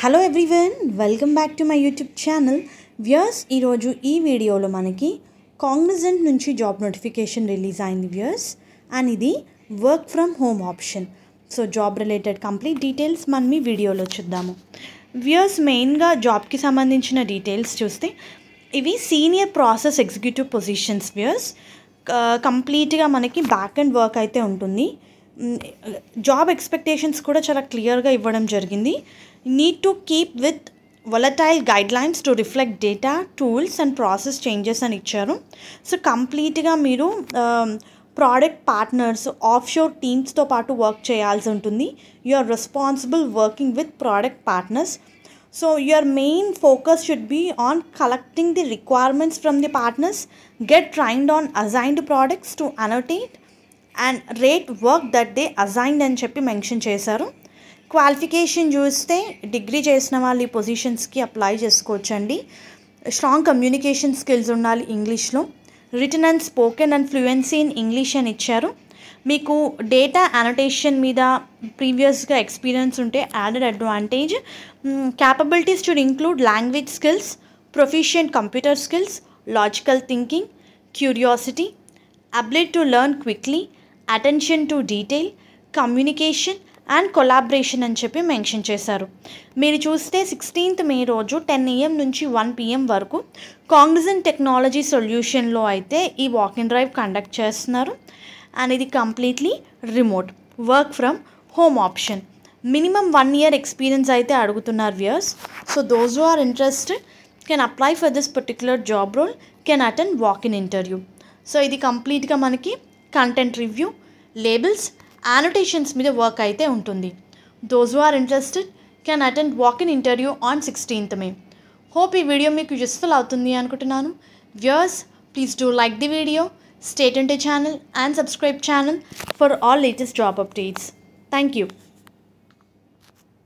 Hello everyone, welcome back to my YouTube channel. Viewers, ఈరోజు ఈ వీడియోలో మనకి కాగ్నిజెంట్ నుంచి జాబ్ నోటిఫికేషన్ రిలీజ్ అయింది వ్యూయర్స్. అండ్ ఇది work from home option. So job related complete details మనం ఈ వీడియోలో చూద్దాము. వ్యూయర్స్, మెయిన్గా జాబ్కి సంబంధించిన డీటెయిల్స్ చూస్తే ఇవి senior process executive positions viewers. కంప్లీట్గా మనకి బ్యాక్ అండ్ వర్క్ అయితే ఉంటుంది. జాబ్ ఎక్స్పెక్టేషన్స్ కూడా చాలా క్లియర్గా ఇవ్వడం జరిగింది. Need to keep with volatile guidelines to reflect data, tools and process changes అని ఇచ్చారు. సో కంప్లీట్గా మీరు ప్రోడక్ట్ పార్ట్నర్స్, ఆఫ్షోర్ టీమ్స్తో పాటు వర్క్ చేయాల్సి ఉంటుంది. You are responsible working with product partners. So your main focus should be on collecting the requirements from the partners, get trained on assigned products to annotate and rate work that they assigned అని చెప్పి mention చేశారు. Qualification చూస్తే degree చేసిన వాళ్ళు ఈ పొజిషన్స్కి apply చేసుకోవచ్చండి. Strong communication skills ఉండాలి ఇంగ్లీష్లో. Written and spoken and fluency in English అని ఇచ్చారు. మీకు డేటా అనోటేషన్ మీద ప్రీవియస్గా ఎక్స్పీరియన్స్ ఉంటే added advantage. Capabilities should include language skills, proficient computer skills, logical thinking, curiosity, ability to learn quickly, attention to detail, communication and collaboration అని చెప్పి mention చేశారు. మీరు చూస్తే 16th మే రోజు 10 AM నుంచి 1 PM వరకు కాగ్నిజెంట్ టెక్నాలజీ సొల్యూషన్లో అయితే ఈ వాక్ ఇన్ డ్రైవ్ కండక్ట్ చేస్తున్నారు. అండ్ ఇది completely remote work from home option. Minimum 1 year experience అయితే అడుగుతున్నారు viewers. So those who are interested can apply for this particular job role, can attend walk in interview. So ఇది కంప్లీట్గా మనకి content review, labels, annotations మీద work అయితే ఉంటుంది. Those who are interested can attend walk in interview on 16th May. Hope ఈ video మీకు useful అవుతుంది అనుకుంటున్నాను. Viewers, please do like the video, stay tuned to channel and subscribe channel for all latest job updates. Thank you.